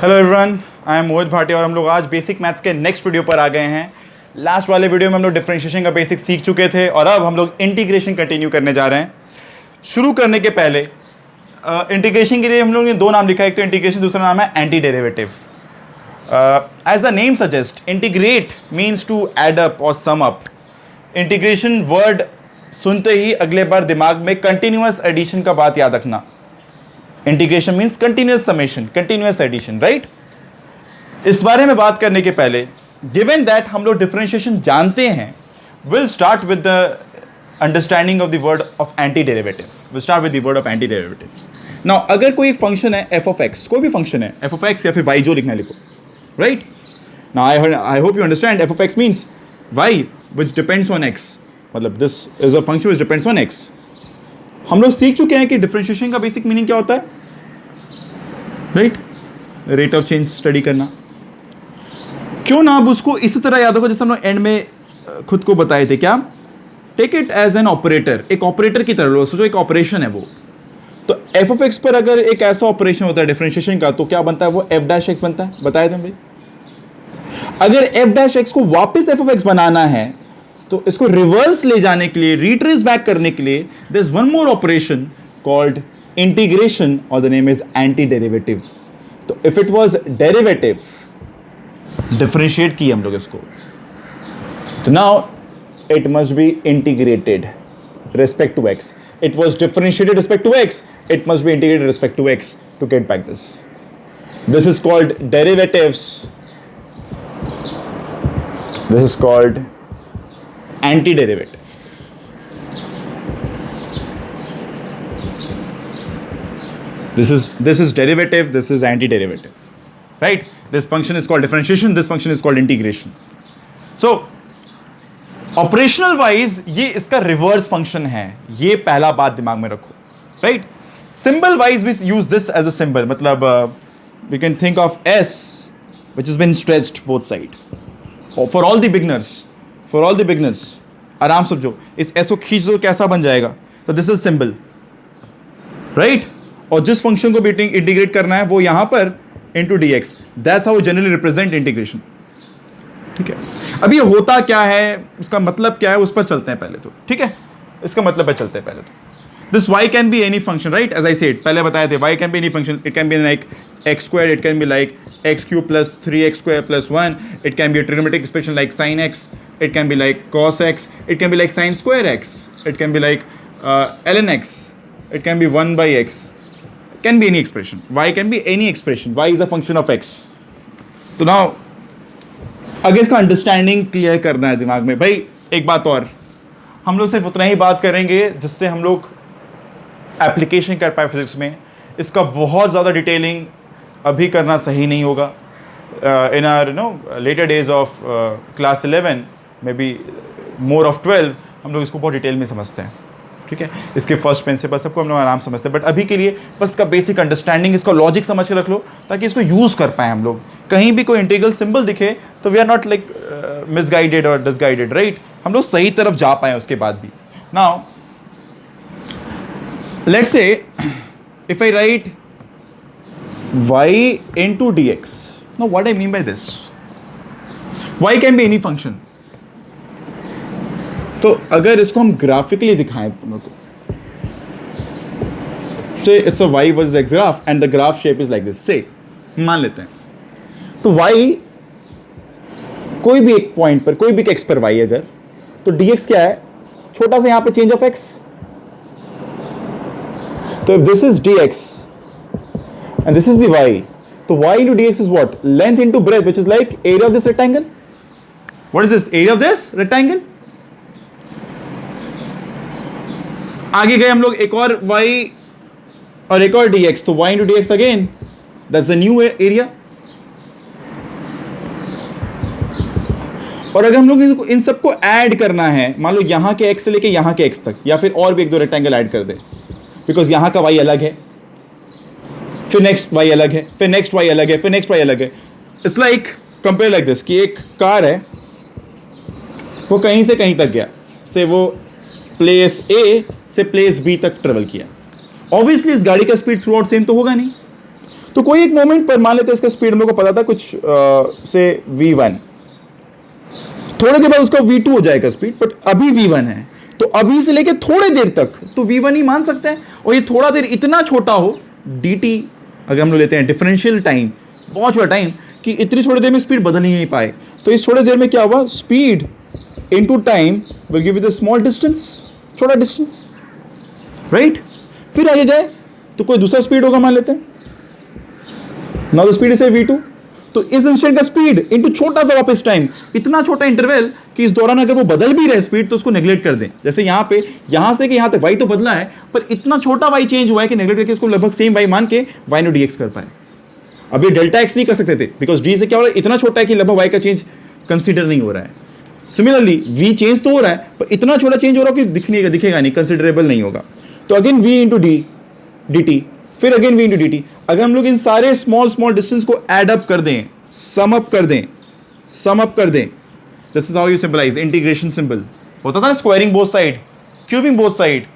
Hello everyone, I am मोहित भाटिया और हम लोग आज बेसिक मैथ्स के नेक्स्ट वीडियो पर आ गए हैं। लास्ट वाले वीडियो में हम लोग डिफरेंशिएशन का बेसिक सीख चुके थे और अब हम लोग इंटीग्रेशन कंटिन्यू करने जा रहे हैं। शुरू करने के पहले इंटीग्रेशन के लिए हम लोग ने दो नाम लिखा है, एक तो इंटीग्रेशन, दूसरा नाम है antiderivative. As the name suggest, integrate means to add up और सम अप। इंटीग्रेशन वर्ड सुनते ही अगले बार दिमाग में कंटिन्यूअस एडिशन का बात याद रखना। Integration means continuous summation, continuous addition, right. इस बारे में बात करने के पहले, गिवन दैट हम लोग डिफरेंशिएशन जानते हैं, will start with the understanding of the word of anti derivative. Will start with the word of anti derivatives. Now अगर कोई एक फंक्शन है एफ ऑफ एक्स, कोई भी फंक्शन है एफ ऑफ एक्स या फिर वाई, जो लिखना है लिखो, right. Now I hope you understand F of X means Y which depends on X, मतलब this is a function which depends on X. हम लोग सीख चुके हैं कि डिफरेंशिएशन का बेसिक मीनिंग क्या होता है, right. Rate of change study करना। क्यों ना अब उसको इसी तरह याद होगा जैसे हम लोग एंड में खुद को बताए थे। क्या? Take it as an operator, एक ऑपरेटर की तरह लो, सोचो एक ऑपरेशन है वो। तो एफ ऑफ एक्स पर अगर एक ऐसा ऑपरेशन होता है डिफरेंशिएशन का, तो क्या बनता है वो? एफ डैश एक्स बनता है। बताए थे भाई। अगर एफ डैश एक्स को वापस एफ ऑफ एक्स बनाना है तो इसको रिवर्स ले जाने के लिए, रिट्रेस बैक करने के लिए, there is one more operation called integration और the name is anti derivative. तो if it was derivative, differentiate किया हम लोग इसको, तो now it must be integrated respect to X. It was differentiated respect to X, it must be integrated respect to X to get back this. This is called derivatives, this is called anti-derivative. This is derivative, this is anti-derivative, right? This function is called differentiation, this function is called integration. So operational wise ये इसका reverse function है, ये पहला बात दिमाग में रखो, right? Symbol wise we use this as a symbol, मतलब we can think of S which has been stretched both side. For all the beginners, आराम समझो, इस एस को खींच दो कैसा बन जाएगा, तो दिस इज सिंबल, राइट। और जिस फंक्शन को भी इंटीग्रेट करना है वो यहां पर into dx, that's how generally represent integration, ठीक है। अब ये होता क्या है, उसका मतलब क्या है, उस पर चलते हैं पहले तो, ठीक है। इसका मतलब पे चलते हैं पहले तो। This y can be any function, right, as I said, पहले बताए थे, y can be any function. It can be like x squared, it can be like x cube plus 3x square plus 1, it can be a trigonometric expression like sin x, it can be like cos x, it can be like sin square x, it can be like ln x, it can be 1 by x, it can be any expression. Y can be any expression, y is a function of x. So now अगर इसका understanding clear करना है दिमाग में, भाई एक बात और, हम लोग सिर्फ उतना ही बात करेंगे जिससे हम लोग एप्लीकेशन कर पाए फिजिक्स में। इसका बहुत ज़्यादा डिटेलिंग अभी करना सही नहीं होगा। In our later days of class 11 maybe more of 12 हम लोग इसको बहुत डिटेल में समझते हैं, ठीक है। इसके फर्स्ट प्रिंसिपल सबको हम लोग आराम समझते हैं, बट अभी के लिए बस इसका बेसिक अंडरस्टैंडिंग, इसका लॉजिक समझ के रख लो ताकि इसको यूज़ कर पाए हम लोग। कहीं भी कोई इंटीग्रल सिंबल दिखे तो we are not like misguided और डिसगाइडेड, राइट। हम लोग सही तरफ जा पाए उसके बाद भी। Now let's say if I right y into dx. Now what I mean by this? Y can be any function. तो अगर इसको हम ग्राफिकली दिखाएं दोनों को, say it's a y versus x graph and the graph shape is like this, say मान लेते हैं, तो y कोई भी एक पॉइंट पर, कोई भी एक x पर y अगर, तो dx क्या है? छोटा सा यहां पे चेंज ऑफ x। तो if this is dx and this is the y, so y into dx is what? Length into breadth, which is like area of this rectangle. What is this? Area of this rectangle. आगे गए हम लोग, एक और y और एक और dx, तो y into dx again, that's the new area. और अगर हम लोग इन सबको ऐड करना है, मान लो यहां के x से लेके यहां के x तक, या फिर और भी एक दो रेक्टेंगल ऐड कर दे, बिकॉज यहां का y अलग है, फिर नेक्स्ट y अलग है, फिर नेक्स्ट y अलग है, फिर नेक्स्ट y अलग है। It's like compare like this, कि एक कार है, वो कहीं से कहीं तक गया, से वो प्लेस A से प्लेस B तक ट्रेवल किया। ऑब्वियसली इस गाड़ी का स्पीड थ्रू आउट सेम तो होगा नहीं, तो कोई एक मोमेंट पर मान लेते हैं इसका स्पीड हम लोग को पता था कुछ से v1, थोड़ी देर बाद उसका v2 हो जाएगा स्पीड, बट अभी v1 है, तो अभी से लेके थोड़ी देर तक तो v1 ही मान सकते हैं, और ये थोड़ा देर इतना छोटा हो dt, अगर हम लोग लेते हैं डिफरेंशियल टाइम, बहुत छोटा टाइम कि इतनी थोड़ी देर में स्पीड बदल ही नहीं पाए, तो इस थोड़ी देर में क्या हुआ, speed into time will give you the small distance, छोटा डिस्टेंस, राइट। फिर आगे गए तो कोई दूसरा स्पीड होगा मान लेते हैं, now the speed is v2, तो इस इंस्टेंट का स्पीड इनटू छोटा सा वापस टाइम, इतना छोटा इंटरवल कि इस दौरान अगर वो बदल भी रहे स्पीड तो उसको नेग्लेक्ट कर दें। जैसे यहाँ पे यहाँ से कि यहाँ तक y तो बदला है, पर इतना छोटा y चेंज हुआ है कि नेग्लेक्ट करके उसको लगभग सेम y मान के y नो dx कर पाए। अब ये डेल्टा x नहीं कर सकते थे बिकॉज d से क्या हो रहा है, इतना छोटा है कि लगभग y का चेंज कंसिडर नहीं हो रहा है। सिमिलरली v चेंज तो हो रहा है पर इतना छोटा चेंज हो रहा है कि दिखेगा नहीं, कंसिडरेबल नहीं होगा। तो अगेन v इंटू dt, फिर अगेन v इंटू dt। अगर हम लोग इन सारे स्मॉल डिस्टेंस को एड अप कर दें, सम अप कर दें, this is how you सिंपलाइज integration symbol. होता था ना squaring both side, cubing both side,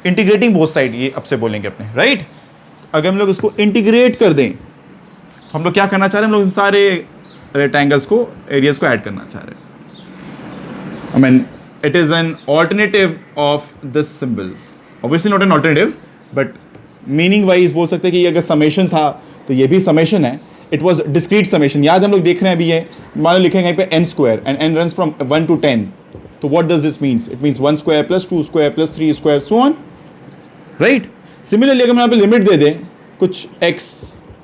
integrating both side, ये अब से बोलेंगे अपने, राइट। अगर हम लोग इसको इंटीग्रेट कर दें, हम लोग क्या करना चाह रहे हैं, हम लोग इन सारे रेक्टेंगल्स को, एरियाज को ऐड करना चाह रहे हैं। I mean, it is an alternative of this symbol. Obviously not an alternative, but meaning wise बोल सकते हैं कि ये अगर summation था तो ये भी summation है। It was discrete summation। याद हम लोग देख रहे हैं अभी ये, मान लो लिखेंगे यहाँ पे n square and n runs from 1 to 10। तो what does this means? It means 1 square plus 2 square plus 3 square so on, right? Similarly अगर हम यहाँ पे लिमिट दे दें कुछ x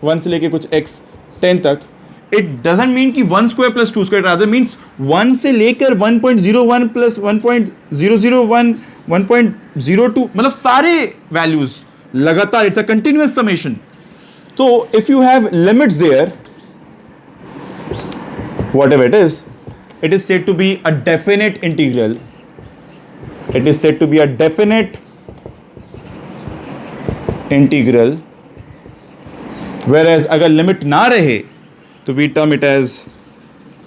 1 से लेके कुछ x 10 तक, it doesn't mean कि 1 square plus 2 square, rather means 1 से लेकर 1.01 plus 1.001 1.02, मतलब सारे values लगातार, it's a continuous summation। तो if you have limits there, whatever it is said to be a definite integral, it is said to be a definite integral, whereas अगर limit ना रहे तो we term it as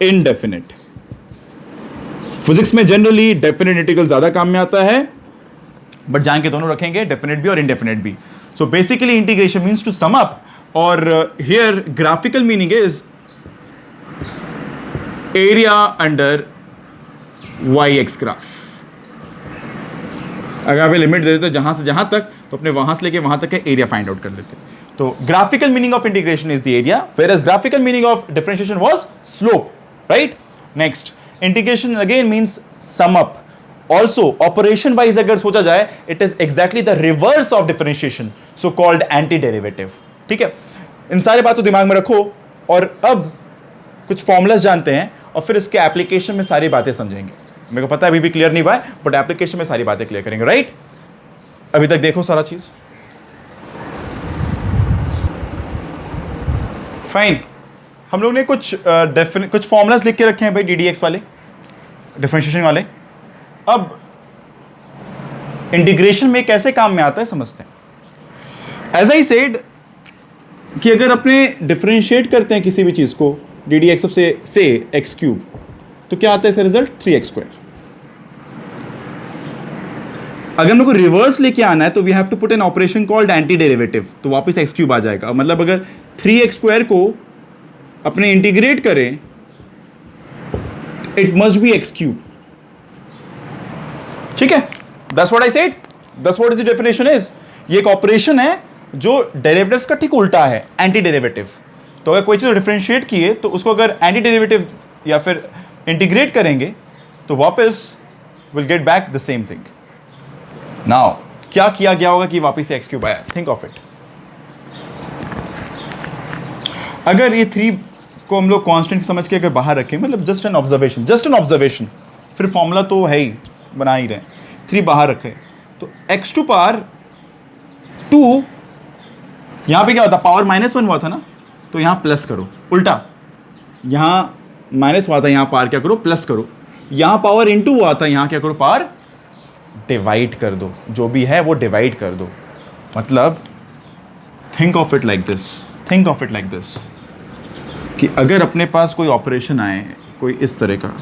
indefinite। Physics में generally definite integral ज्यादा काम में आता है, बट जान के दोनों रखेंगे, डेफिनेट भी और इनडेफिनेट भी। So basically integration means to sum up, और here graphical meaning is area under Y X graph. अगर आप लिमिट दे देते जहां से जहां तक, तो अपने वहां से लेके वहां तक का एरिया फाइंड आउट कर लेते। तो graphical meaning of integration is the area, whereas graphical meaning of differentiation was slope, right. Next, integration again means sum up. Also operation wise अगर सोचा जाए, it is exactly the reverse of differentiation, so called anti derivative. ठीक है, इन सारे बातों दिमाग में रखो, और अब कुछ फॉर्मूलाज जानते हैं और फिर इसके एप्लीकेशन में सारी बातें समझेंगे। मेरे को पता है अभी भी क्लियर नहीं हुआ है, बट एप्लीकेशन में सारी बातें क्लियर करेंगे, राइट। अभी तक देखो सारा चीज फाइन। हम लोग ने कुछ फॉर्मूलाज लिख के रखे हैं भाई, ddx वाले, डिफरेंशिएशन वाले। अब इंटीग्रेशन में कैसे काम में आता है समझते हैं। एज आई सेड कि अगर अपने डिफरेंशिएट करते हैं किसी भी चीज को ddx से एक्स क्यूब, तो क्या आता है इसका रिजल्ट, 3x स्क्वायर। अगर हम लोग को रिवर्स लेके आना है तो we have to put an operation called anti derivative, तो वापस एक्स क्यूब आ जाएगा। मतलब अगर 3x स्क्वायर को अपने इंटीग्रेट करें, it must B x cube. ठीक है, that's what I said, that's what is the definition is. ये एक ऑपरेशन है जो डेरिवेटिव्स का ठीक उल्टा है, एंटी डेरिवेटिव। तो अगर कोई चीज डिफरेंशिएट किए तो उसको अगर एंटी डेरिवेटिव या फिर इंटीग्रेट करेंगे तो वापस will get back the same thing. Now क्या किया गया होगा कि वापस से एक्स क्यूब आया, थिंक ऑफ इट। अगर ये 3 को हम लोग कांस्टेंट समझ के अगर बाहर रखें, मतलब जस्ट एन ऑब्जर्वेशन, फिर फॉर्मूला तो है ही, बना ही रहे, 3 बाहर रखे तो x टू पावर 2, यहां पे क्या होता, पावर -1 हुआ था ना, तो यहां प्लस करो, उल्टा यहां माइनस हुआ था, यहां पावर क्या करो, प्लस करो। यहां पावर इनटू हुआ था, यहां क्या करो, पावर डिवाइड कर दो, जो भी है वो डिवाइड कर दो। मतलब think of it like this, कि अगर अपने पास कोई ऑपरेशन आए कोई इस तरह का,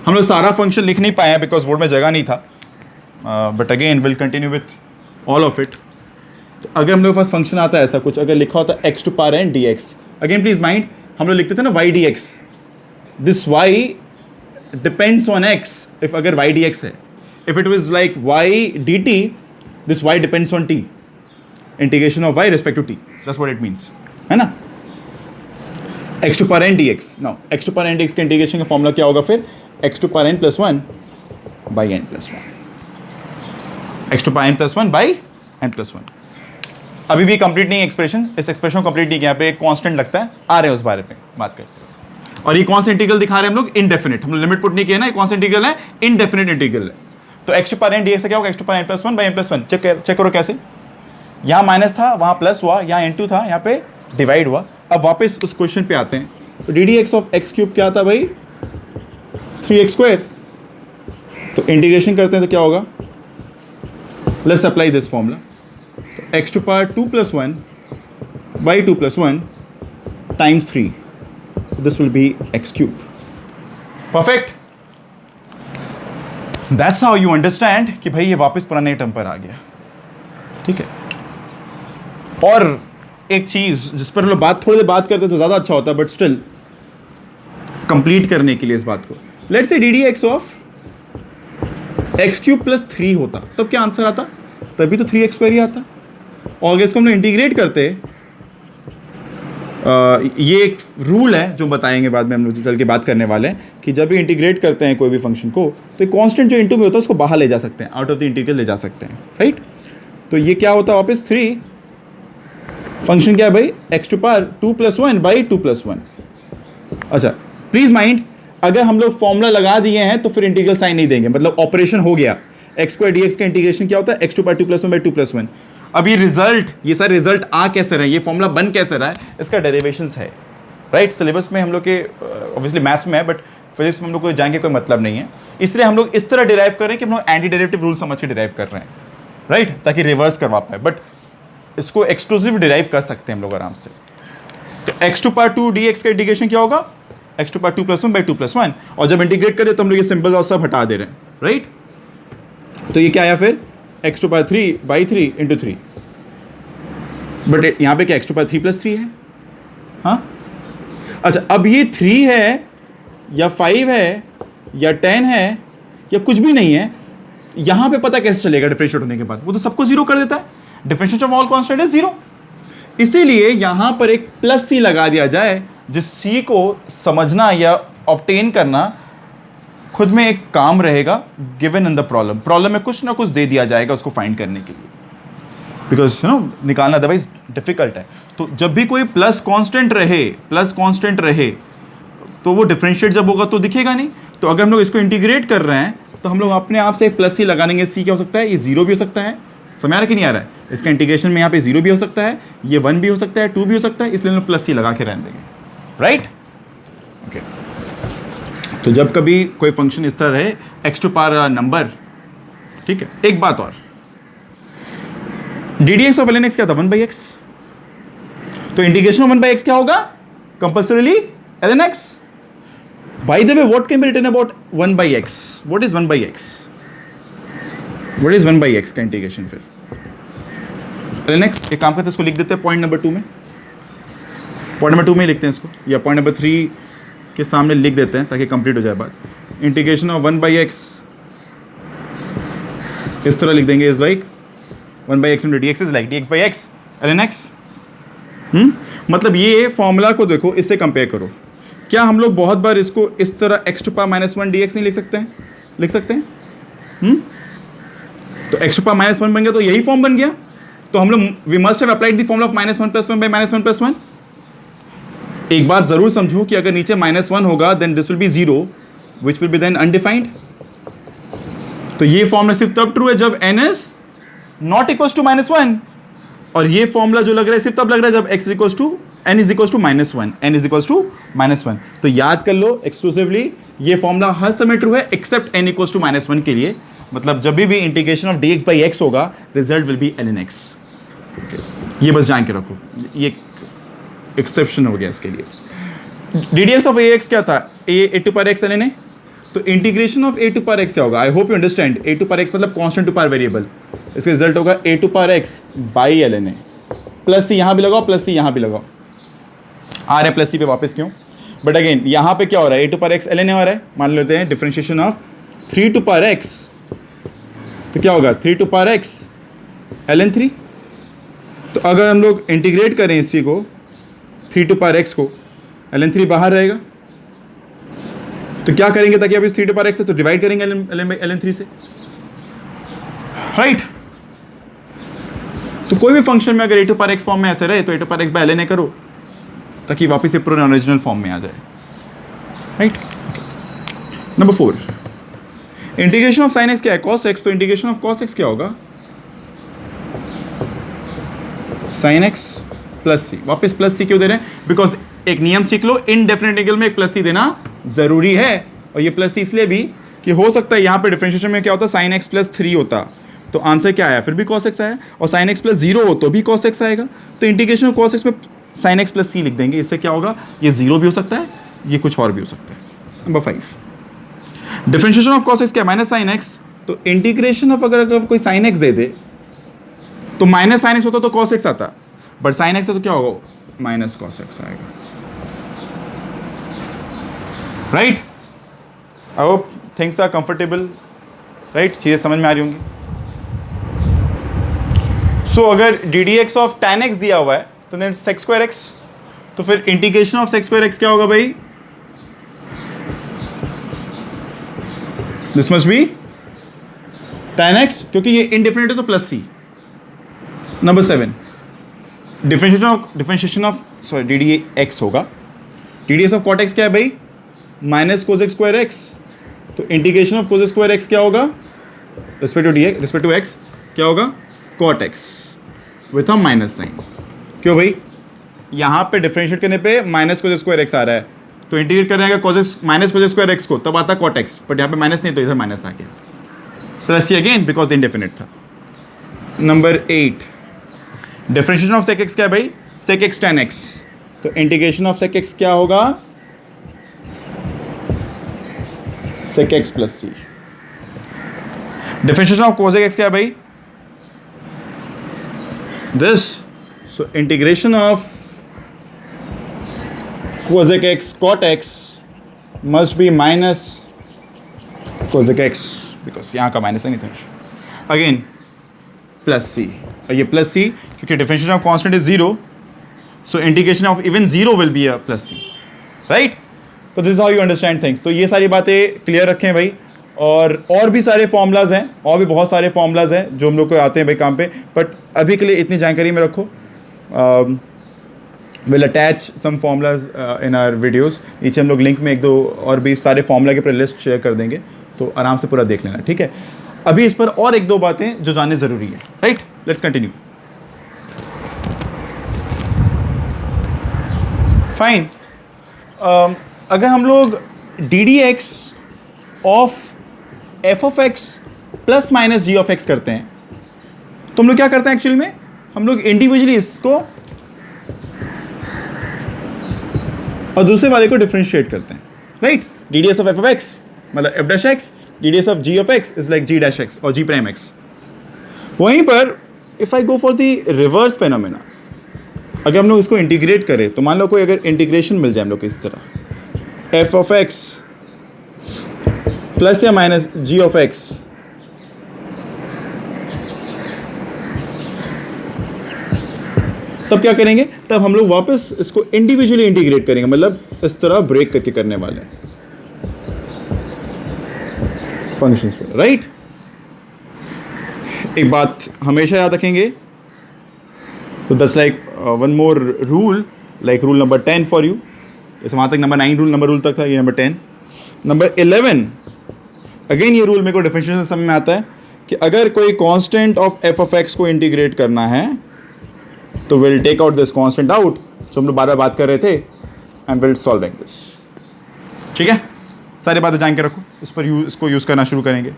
हम लोग सारा फंक्शन लिख नहीं पाए बिकॉज बोर्ड में जगह नहीं था, but again will continue with all of it. तो तो अगर हम लोग के पास फंक्शन आता है ऐसा कुछ, अगर लिखा होता है x to power n d x, again please mind, हम लोग लिखते थे ना y d x, this y depends on x, if अगर वाई डी एक्स है, if it was like y d t, this y depends on t, integration of y respect to t, that's what it means, है ना, x to power n d x. Now x to power n d x के integration का formula क्या होगा फिर, x to power n plus one by n plus one, x to power n plus one by n plus one. अभी भी complete नहीं expression, इस expression को कंप्लीट नहीं किया, यहाँ पे एक कांस्टेंट लगता है, आ रहे हैं उस बारे में बात करते हैं। और ये कौन सा इंटीग्रल दिखा रहे हैं हम लोग, इनडेफिनिट, हम लोग लिमिट पुट नहीं किया ना, ये कौन सा इंटीग्रल है, इनडेफिनिट इंटीग्रल है। तो x to power n dx क्या होगा, x to power n plus one by n plus one. Check करो कैसे, यहाँ माइनस था वहाँ प्लस हुआ, यहाँ इनटू था यहाँ पे डिवाइड हुआ। अब वापस उस क्वेश्चन पे आते हैं, तो D D x of x cube क्या था भाई, 3x स्क्वायर। तो इंटीग्रेशन करते हैं तो क्या होगा, लेट्स अप्लाई दिस फॉर्मूला, तो x to power 2 plus 1 by 2 plus 1 times 3, this will be x cube. Perfect, that's how you understand कि भाई ये वापस पुराने टर्म पर आ गया, ठीक है। और एक चीज जिस पर हम लोग थोड़ी देर बात करते तो ज्यादा अच्छा होता है, बट स्टिल कंप्लीट करने के लिए इस बात को, let's say D D x of x cube plus 3 होता, तब क्या आंसर आता, तभी तो 3x स्क्वायर ही आता। और अगर इसको हम लोग इंटीग्रेट करते, ये एक रूल है जो बताएंगे बाद में, हम लोग चल के बात करने वाले हैं कि जब भी इंटीग्रेट करते हैं कोई भी फंक्शन को, तो एक कांस्टेंट जो इनटू में होता है उसको बाहर ले जा सकते हैं, आउट ऑफ द इंटीग्रल ले जा सकते हैं, राइट। तो ये क्या होता है वापस 3, फंक्शन क्या है भाई, x to power 2 plus 1 by 2 plus 1। अच्छा प्लीज माइंड, अगर हम लोग फॉर्मूला लगा दिए हैं तो फिर इंटीग्रल साइन नहीं देंगे, मतलब ऑपरेशन हो गया, एक्स स्क्वायर डी एक्स का इंटीग्रेशन क्या होता है, x to power 2 plus 1 by 2 plus 1। अब ये रिजल्ट, ये सारे रिजल्ट आ कैसे रहे, ये फॉर्मूला बन कैसे रहा है, इसका डेरिवेशंस है, राइट। सिलेबस में हम लोग के ऑब्वियसली मैथ्स में है, बट फिजिक्स में हम लोग को जाएंगे कोई मतलब नहीं है, इसलिए हम लोग इस तरह डिराइव कर रहे हैं कि हम लोग एंटी डेरिवेटिव रूल समझ के डिराइव कर रहे हैं, राइट, ताकि रिवर्स करवा पाए, बट इसको एक्सक्लूसिव डिराइव कर सकते हैं हम लोग आराम से। तो x to power 2 d x का इंटीग्रेशन क्या होगा, x to power 2 plus 1 by 2 plus 1, और जब इंटीग्रेट कर दे तो हम लोग ये सिंबल और सब हटा दे रहे हैं, राइट। तो ये क्या आया फिर, x to power 3 by 3 into 3, but यहाँ पे क्या एक्स टू पावर 3 प्लस 3 है, हाँ। अच्छा अब ये 3 है या 5 है या 10 है या कुछ भी नहीं है, यहाँ पे पता कैसे चलेगा डिफरेंशिएट होने के बाद, वो तो सबको जीरो कर देता है, differentiation of all constant is zero. इसीलिए यहाँ पर एक प्लस सी लगा दिया जाए, जिस सी को समझना या ऑब्टेन करना खुद में एक काम रहेगा, given in the problem, problem में कुछ ना कुछ दे दिया जाएगा उसको फाइंड करने के लिए, बिकॉज यू नो निकालना अदरवाइज डिफिकल्ट है। तो जब भी कोई प्लस कांस्टेंट रहे तो वो डिफरेंशिएट जब होगा तो दिखेगा नहीं। तो अगर हम लोग इसको इंटीग्रेट कर रहे हैं तो हम लोग अपने आप से एक प्लस सी लगा देंगे, सी क्या हो सकता है, ये जीरो भी हो सकता है, समझ आ रहा है कि नहीं आ रहा है, इसका इंटीग्रेशन में यहाँ पे जीरो भी हो सकता है, ये 1 भी हो सकता है, 2 भी हो सकता है, इसलिए हम लोग प्लस सी लगा के रहने देंगे, राइट, ओके। तो जब कभी कोई फंक्शन इस तरह रहे एक्स टू पावर नंबर, ठीक है। एक बात और, d D x of l n x क्या था, 1 बाई एक्स, तो इंटीग्रेशन ऑफ 1 बाई एक्स क्या होगा, compulsorily l n x. By the way what can be written about 1 by x, what is 1 by x, what is 1 by x का integration फिर l n x. एक काम करते हैं इसको लिख देते हैं पॉइंट नंबर 2 में, पॉइंट नंबर 2 में लिखते हैं इसको, या पॉइंट नंबर 3 के सामने लिख देते हैं ताकि कंप्लीट हो जाए बात। इंटीग्रेशन ऑफ 1 बाई एक्स इस तरह लिख देंगे, is like 1 by x into d x is like d x by x L n x. मतलब ये फॉर्मूला को देखो, इससे कंपेयर करो, क्या हम लोग बहुत बार इसको इस तरह x to power minus 1 d x नहीं लिख सकते हैं, लिख सकते हैं। तो एक्स टू पावर माइनस 1 बन गया तो यही फॉर्म बन गया, तो हम लोग we must have applied the formula of minus 1 plus 1 by minus 1 plus 1। एक बात जरूर समझो कि अगर नीचे -1 होगा then this will be 0 which will be then undefined. तो ये फॉर्मूला सिर्फ तब ट्रू है जब n is not equal to -1, और ये फॉर्मूला जो लग रहा है सिर्फ तब लग रहा है जब x equal to n is equal to -1, n is equal to -1। तो याद कर लो एक्सक्लूसिवली ये फॉर्मूला हर समय ट्रू है एक्सेप्ट n इक्वल टू -1 के लिए, मतलब जब भी integration of dx by x होगा result will be ln x। ये बस जान के रखो, ये एक्सेप्शन हो गया इसके लिए। D D x of A X क्या था, A to power X ln a, तो integration of A to power X क्या होगा? I hope you understand, A to power X मतलब कांस्टेंट टू पावर वेरिएबल, इसका रिजल्ट होगा A to power X by L N A, plus C यहाँ भी लगाओ, plus C यहाँ भी लगाओ, आ रहे प्लस सी पे वापस क्यों? बट अगेन यहाँ पे क्या हो रहा है? A to power X L N A हो रहा है, मान लेते हैं differentiation of 3 to power X, तो क्या होगा 3 to power X L N 3। तो अगर हम लोग इंटीग्रेट करें इसी को 3 टू पावर एक्स को, एल एन 3 बाहर रहेगा, तो क्या करेंगे ताकि अब इस 3 टू पावर एक्स है तो डिवाइड करेंगे एल एन 3 से, राइट? तो कोई भी फंक्शन में अगर A to power X form में ऐसे रहे तो A to power X by L N A करो ताकि वापस से पूरा ओरिजिनल फॉर्म में आ जाए, right? Number 4, integration of sine x क्या है? कॉस एक्स, तो इंटीग्रेशन ऑफ कॉस एक्स क्या होगा? साइन एक्स प्लस सी। वापस प्लस सी क्यों दे रहे हैं? बिकॉज एक नियम सीख लो, इनडेफिनेट इंटीग्रल में एक प्लस सी देना जरूरी है, और ये प्लस सी इसलिए भी कि हो सकता है यहाँ पे डिफरेंशिएशन में क्या होता, साइन एक्स प्लस 3 होता, तो आंसर क्या आया? फिर भी कॉस एक्स आया, और साइन एक्स प्लस 0 हो तो भी कॉस एक्स आएगा, तो इंटीग्रेशन ऑफ कॉस एक्स में साइन एक्स प्लस सी लिख देंगे। इससे क्या होगा? ये 0 भी हो सकता है, ये कुछ और भी हो सकता है। Number 5, differentiation of cos x क्या है? माइनस साइन एक्स, तो इंटीग्रेशन ऑफ अगर कोई साइन एक्स दे दे तो माइनस साइन एक्स होता तो कॉस एक्स आता, बट साइन एक्स है तो क्या होगा? माइनस कॉस एक्स आएगा, right? I hope things are comfortable, right? चीज़ें समझ में आ रही होंगी। सो अगर d D x of tan x दिया हुआ है तो देन sec स्क्वायर एक्स, तो फिर integration of sec square X क्या होगा भाई? This must be tan x, क्योंकि ये इनडेफिनिट है तो plus C. Number 7, differentiation of sorry D D X होगा, D D x of cot X क्या है भाई? माइनस कोसेक स्क्वायर एक्स, तो integration of cosec square X क्या होगा? रिस्पेक्ट टू एक्स क्या होगा? Cot X with a minus sign. क्यों भाई? यहाँ पे डिफरेंशिएट करने पे माइनस कोसेक स्क्वायर एक्स आ रहा है, तो इंटीग्रेट करेंगे माइनस कोसेक स्क्वायर एक्स को, तब आता कॉट एक्स, बट यहाँ पे माइनस नहीं तो इधर माइनस आ गया, plus C again because indefinite था। Number 8, differentiation of sec X क्या है भाई? सेक एक्स tan x, तो इंटीग्रेशन ऑफ सेक एक्स क्या होगा? Sec X plus C. Differentiation of cosec X क्या है भाई? This, so integration of cosec X cot X must be minus cosec X, because यहाँ का माइनस नहीं था, अगेन प्लस सी, और ये प्लस सी क्योंकि differentiation of constant is 0, so integration of even 0 will be a plus C, right? तो this is how you understand things. तो ये सारी बातें क्लियर रखें भाई, और भी सारे फॉर्मूलाज हैं, और भी बहुत सारे फॉर्मूलाज हैं जो हम लोग को आते हैं भाई काम पे, बट अभी के लिए इतनी जानकारी में रखो। Will attach some formulas in our videos, नीचे हम लोग लिंक में 1-2 और भी सारे फॉर्मूला के पूरा लिस्ट शेयर कर देंगे, तो आराम से पूरा देख लेना, ठीक है? अभी इस पर और 1-2 बातें जो जानने ज़रूरी है, राइट? Let's continue. फाइन, अगर हम लोग d D x of F of x plus minus g of x करते हैं, तो हम लोग क्या करते हैं एक्चुअली में? हम लोग इंडिविजुअली इसको और दूसरे वाले को डिफरेंशिएट करते हैं, right? D D S of F of X मतलब F dash X, D D S of G of X is like G dash X और जी प्राइम एक्स। वहीं पर if I go for the reverse phenomena, अगर हम लोग इसको integrate करें तो मान लो कोई अगर इंटीग्रेशन मिल जाए हम लोग को इस तरह, एफ ऑफ एक्स प्लस या माइनस जी ऑफ एक्स, तब क्या करेंगे? तब हम लोग वापस इसको इंडिविजुअली इंटीग्रेट करेंगे, मतलब इस तरह ब्रेक करके करने वाले हैं फंक्शंस पे, राइट? एक बात हमेशा याद रखेंगे, तो that's like one more rule, like rule number 10 for you. जैसे वहाँ तक नंबर 9 रूल तक था, ये नंबर 10। नंबर 11, अगेन ये रूल मेरे को डिफरेंशिएशन समझ में आता है कि अगर कोई constant of F of x को इंटीग्रेट करना है तो will take out this constant out, जो हम लोग बार बार बात कर रहे थे, and will solve like this, ठीक है? सारी बातें जान के रखो, इस पर इसको यूज़ करना शुरू करेंगे।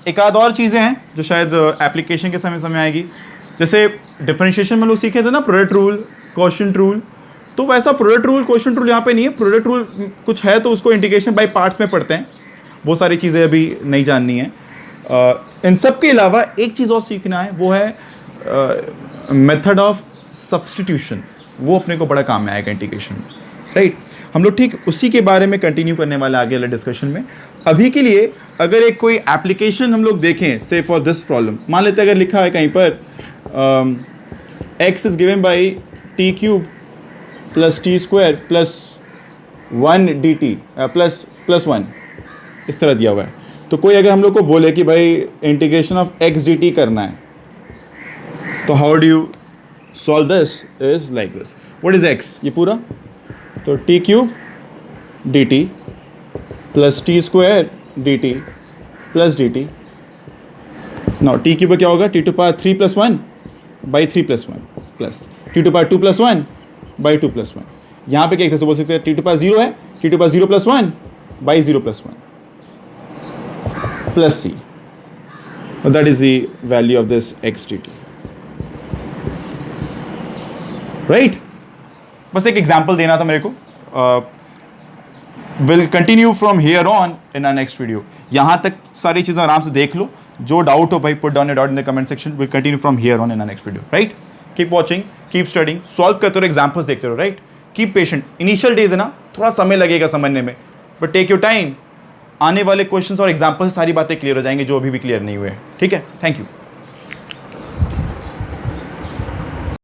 एक आध और चीज़ें हैं जो शायद एप्लीकेशन के समय आएगी, जैसे डिफरेंशिएशन में लोग सीखे थे ना, प्रोडक्ट रूल, क्वोशिएंट रूल, तो वैसा प्रोडक्ट रूल क्वेश्चन रूल यहाँ पे नहीं है। प्रोडक्ट रूल कुछ है तो उसको इंटीग्रेशन बाय पार्ट्स में पढ़ते हैं, वो सारी चीज़ें अभी नहीं जाननी है। इन सब के अलावा एक चीज़ और सीखना है, वो है मेथड ऑफ सब्स्टिट्यूशन। वो अपने को बड़ा काम में आएगा इंटीग्रेशन में, राइट। हम लोग ठीक उसी के बारे में कंटिन्यू करने वाले आगे वाले डिस्कशन में। अभी के लिए अगर एक कोई एप्लीकेशन हम लोग देखें, से फॉर दिस प्रॉब्लम, मान लेते हैं अगर लिखा है कहीं पर x is given by T cube plus t square plus 1 dt plus 1, इस तरह दिया हुआ है। तो कोई अगर हम लोग को बोले कि भाई इंटीग्रेशन ऑफ x dt करना है, तो how do you solve this? Is like this. What is x? ये पूरा, तो t cube d t plus t square d t plus d t. Now t cube क्या होगा? T to power 3 plus 1 by 3 plus 1 plus t to power 2 plus 1 by 2 plus 1। यहाँ पे क्या एक तरह से बोल सकते हैं, टी टू पावर 0 है, t to power 0 plus 1 by 0 plus 1 plus c, that is the value of this x d t, right. बस एक एग्जाम्पल देना था मेरे को। Will continue from here on in our next video. यहाँ तक सारी चीज़ें आराम से देख लो, जो डाउट हो भाई put down your doubt in the comment section. Will continue from here on in our next video, right. Keep watching, keep studying, solve करते रहो, एग्जाम्पल्स देखते रहो, right. Keep patient. Initial days है ना, थोड़ा समय लगेगा समझने में, बट टेक योर टाइम। आने वाले क्वेश्चंस और एग्जाम्पल्स सारी बातें क्लियर हो जाएंगे जो अभी भी क्लियर नहीं हुए हैं, ठीक है। Thank you.